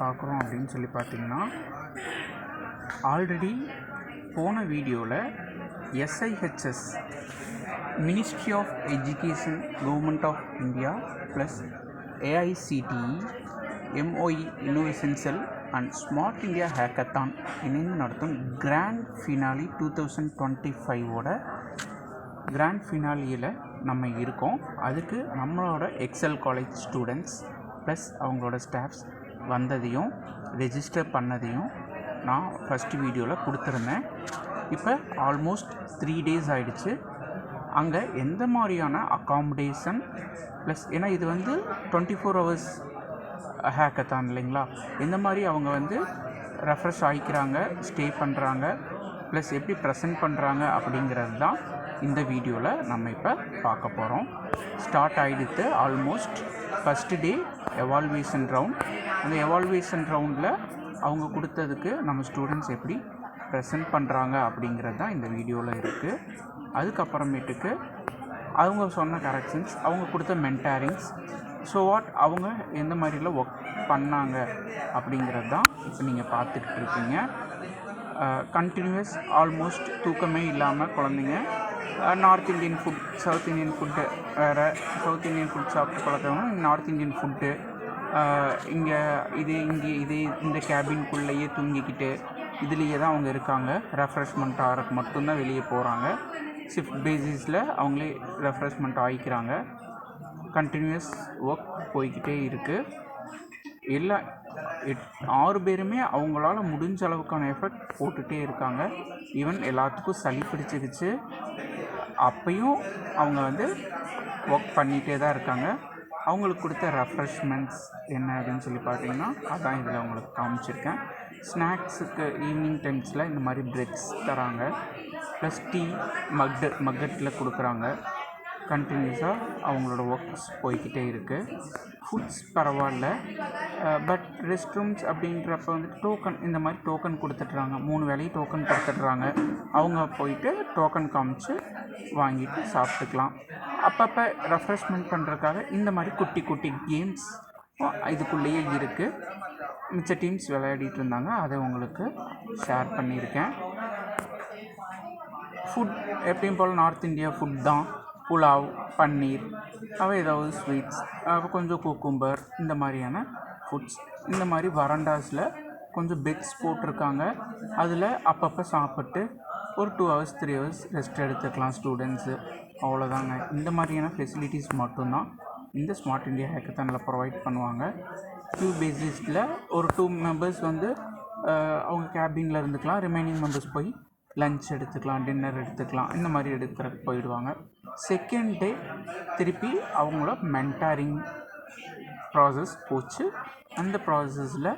பார்க்குறோம் அப்படின்னு சொல்லி பார்த்தீங்கன்னா, ஆல்ரெடி போன வீடியோவில் SIHS ministry of education government of India plus AICTE MOE innovation cell and smart India hackathon இணைந்து நடத்தும் கிராண்ட் ஃபினாலி 2025 கிராண்ட் ஃபினாலியில் நம்ம இருக்கோம். அதுக்கு நம்மளோட எக்ஸல் காலேஜ் ஸ்டூடெண்ட்ஸ் ப்ளஸ் அவங்களோட ஸ்டாஃப்ஸ் வந்ததையும் ரெஜிஸ்டர் பண்ணதையும் நான் ஃபஸ்ட்டு வீடியோவில் கொடுத்துருந்தேன். இப்போ ஆல்மோஸ்ட் 3 days ஆகிடுச்சு. அங்கே எந்த மாதிரியான அக்காமடேஷன் ப்ளஸ் ஏன்னா இது 24 hours ஹேக்கத்தான் இல்லைங்களா, எந்த மாதிரி அவங்க ரெஃப்ரெஷ் ஆகிக்கிறாங்க, ஸ்டே பண்ணுறாங்க, ப்ளஸ் எப்படி ப்ரெசென்ட் பண்ணுறாங்க அப்படிங்கிறது தான் இந்த வீடியோவில் நம்ம இப்போ பார்க்க போகிறோம். ஸ்டார்ட் ஆகிடுத்து. Almost first day evaluation round. அந்த எவால்வேஷன் ரவுண்டில் அவங்க கொடுத்ததுக்கு நம்ம ஸ்டூடெண்ட்ஸ் எப்படி ப்ரெசென்ட் பண்ணுறாங்க அப்படிங்கிறது தான் இந்த வீடியோவில் இருக்குது. அதுக்கப்புறமேட்டுக்கு அவங்க சொன்ன கரெக்ஷன்ஸ், அவங்க கொடுத்த மென்டாரிங்ஸ், ஸோ வாட் அவங்க எந்த மாதிரிலாம் ஒர்க் பண்ணாங்க அப்படிங்கிறது தான் இப்போ நீங்கள் பார்த்துக்கிட்டு இருக்கீங்க. கண்டினியூஸ் ஆல்மோஸ்ட் தூக்கமே இல்லாமல் குழந்தைங்க north Indian food, south Indian food வேறு, சவுத் இந்தியன் ஃபுட் சாப்பிட்டு பழக்கிறவங்க நார்த் இந்தியன் ஃபுட்டு, இங்கே இந்த கேபின்குள்ளேயே தூங்கிக்கிட்டு இதுலேயே தான் அவங்க இருக்காங்க. ரெஃப்ரெஷ்மெண்ட் ஆகிறதுக்கு மட்டும்தான் வெளியே போகிறாங்க. ஷிஃப்ட் பேசிஸில் அவங்களே ரெஃப்ரெஷ்மெண்ட் ஆகிக்கிறாங்க. கண்டினியூஸ் ஒர்க் போய்கிட்டே இருக்குது. எல்லா 6 பேருமே அவங்களால முடிஞ்ச அளவுக்கான எஃபர்ட் போட்டுகிட்டே இருக்காங்க. ஈவன் எல்லாத்துக்கும் சளி பிடிச்சிருச்சு, அப்பையும் அவங்க ஒர்க் பண்ணிகிட்டே தான் இருக்காங்க. அவங்களுக்கு கொடுத்த ரெஃப்ரெஷ்மெண்ட்ஸ் என்ன அப்படின்னு சொல்லி பார்த்தீங்கன்னா, அதான் இதில் அவங்களுக்கு காமிச்சிருக்கேன். ஸ்நாக்ஸுக்கு ஈவினிங் டைம்ஸில் இந்த மாதிரி பிரெட்ஸ் தராங்க, ப்ளஸ் டீ மக்கெட்டில் கொடுக்குறாங்க. கண்டினியூஸாக அவங்களோட ஒர்க்ஸ் போய்கிட்டே இருக்குது. ஃபுட்ஸ் பரவாயில்ல, பட் ரெஸ்ட் ரூம்ஸ் அப்படின்றப்ப டோக்கன், இந்த மாதிரி டோக்கன் கொடுத்துட்றாங்க. 3 வேளையும் டோக்கன் கொடுத்துட்றாங்க. அவங்க போயிட்டு டோக்கன் காமிச்சு வாங்கிட்டு சாப்பிட்டுக்கலாம். அப்பப்போ ரெஃப்ரெஷ்மெண்ட் பண்ணுறதுக்காக இந்த மாதிரி குட்டி குட்டி கேம்ஸ் இதுக்குள்ளேயே இருக்குது. மிச்ச டீம்ஸ் விளையாடிட்டு இருந்தாங்க, அதை உங்களுக்கு ஷேர் பண்ணியிருக்கேன். ஃபுட் எப்பயும் போல் நார்த் இந்தியா ஃபுட் தான். புலாவ், பன்னீர், ஏதாவது ஸ்வீட்ஸ், கொஞ்சம் குக்கும்பர், இந்த மாதிரியான ஃபுட்ஸ். இந்த மாதிரி வராண்டாஸில் கொஞ்சம் பெட்ஸ் போட்டிருக்காங்க. அதில் அப்பப்போ சாப்பிட்டு ஒரு 2 hours 3 hours ரெஸ்ட் எடுத்துக்கலாம் ஸ்டூடெண்ட்ஸு. அவ்வளோதாங்க. இந்த மாதிரியான ஃபெசிலிட்டிஸ் மட்டும்தான் இந்த ஸ்மார்ட் இந்தியா ஹேக்கத்தானில் ப்ரொவைட் பண்ணுவாங்க. ஃபியூ பேசிஸில் ஒரு 2 members அவங்க கேபினில் இருந்துக்கலாம். ரிமைனிங் மெம்பர்ஸ் போய் லன்ச் எடுத்துக்கலாம், டின்னர் எடுத்துக்கலாம், இந்த மாதிரி எடுக்கிறதுக்கு போயிடுவாங்க. செகண்ட் டே திருப்பி அவங்களோட மென்டாரிங் ப்ராசஸ் போச்சு. அந்த ப்ராசஸில்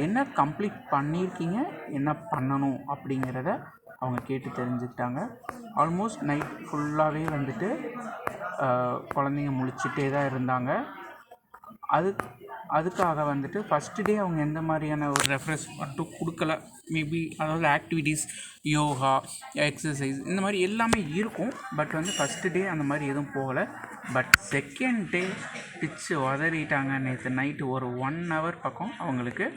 என்ன கம்ப்ளீட் பண்ணியிருக்கீங்க, என்ன பண்ணணும் அப்படிங்கிறத அவங்க கேட்டு தெரிஞ்சுக்கிட்டாங்க. ஆல்மோஸ்ட் நைட் ஃபுல்லாகவே குழந்தைங்க முழிச்சிட்டே தான் இருந்தாங்க. அதுக்காக ஃபஸ்ட்டு டே அவங்க எந்த மாதிரியான ஒரு ரெஃப்ரெஷ் மட்டும் கொடுக்கல. மேபி அதாவது ஆக்டிவிட்டீஸ், யோகா, எக்ஸசைஸ், இந்த மாதிரி எல்லாமே இருக்கும். பட் ஃபஸ்ட்டு டே அந்த மாதிரி எதுவும் போகலை. பட் செகண்ட் டே பிச்சு உதறிட்டாங்க. நேற்று நைட்டு ஒரு 1 hour பக்கம் அவங்களுக்கு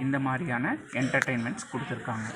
இந்த மாதிரியான என்டர்டெயின்மெண்ட்ஸ் கொடுத்துருக்காங்க.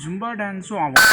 ஜும்பா டான்ஸும் ஆகும்.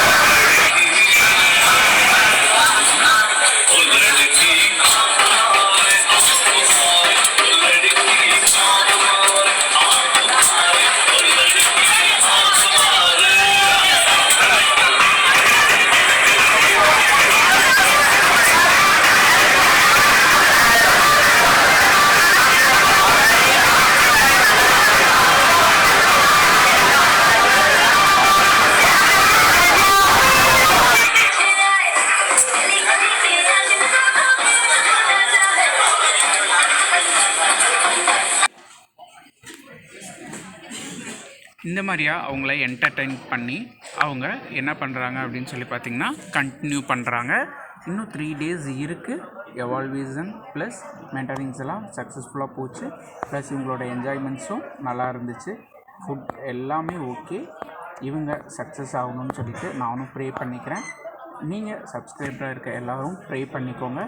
இந்த மாதிரியா அவங்கள என்டர்டெயின் பண்ணி அவங்க என்ன பண்ணுறாங்க அப்படின்னு சொல்லி பார்த்திங்கன்னா கண்டினியூ பண்ணுறாங்க. இன்னும் 3 days இருக்குது. எவால்வேஷன் ப்ளஸ் மென்டரிங்ஸ் எல்லாம் சக்ஸஸ்ஃபுல்லாக போச்சு. ப்ளஸ் இவங்களோட என்ஜாய்மெண்ட்ஸும் நல்லா இருந்துச்சு. ஃபுட் எல்லாமே ஓகே. இவங்க சக்ஸஸ் ஆகணும்னு சொல்லிட்டு நானும் ப்ரே பண்ணிக்கிறேன். நீங்கள் சப்ஸ்கிரைபராக இருக்க எல்லோரும் ப்ரே பண்ணிக்கோங்க.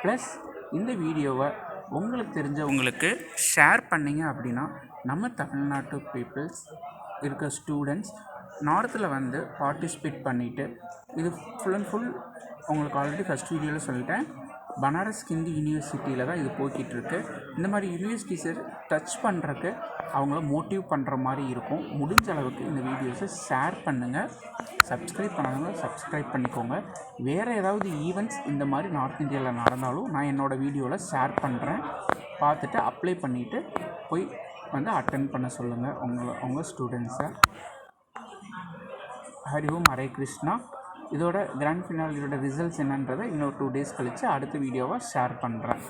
ப்ளஸ் இந்த வீடியோவை உங்களுக்கு தெரிஞ்சவங்களுக்கு ஷேர் பண்ணிங்க அப்படின்னா நம்ம தமிழ்நாட்டு பீப்புள்ஸ் இருக்க ஸ்டூடெண்ட்ஸ் நார்த்தில் வந்து பார்ட்டிசிபேட் பண்ணிவிட்டு இது ஃபுல் அண்ட் ஃபுல் உங்களுக்கு ஆல்ரெடி ஃபஸ்ட் வீடியோவில் சொல்லிட்டேன். பனாரஸ் ஹிந்து யூனிவர்சிட்டியில் தான் இது போய்கிட்டுருக்கு. இந்த மாதிரி யூனிவர்சிட்டிஸை டச் பண்ணுறக்கு அவங்கள மோட்டிவ் பண்ணுற மாதிரி இருக்கும். முடிஞ்ச அளவுக்கு இந்த வீடியோஸை ஷேர் பண்ணுங்கள். சப்ஸ்கிரைப் பண்ணாதவங்க சப்ஸ்கிரைப் பண்ணிக்கோங்க. வேறு ஏதாவது ஈவெண்ட்ஸ் இந்த மாதிரி நார்த் இந்தியாவில் நடந்தாலும் நான் என்னோடய வீடியோவில் ஷேர் பண்ணுறேன். பார்த்துட்டு அப்ளை பண்ணிவிட்டு போய் வந்து அட்டென்ட் பண்ண சொல்லுங்கள் உங்கள் ஸ்டூடெண்ட்ஸை. ஹரி ஓம், ஹரே கிருஷ்ணா. இதோட கிராண்ட் ஃபினாலியோட ரிசல்ட்ஸ் என்னன்றதை இன்னொரு 2 days கழித்து அடுத்த வீடியோவை ஷேர் பண்ணுறேன்.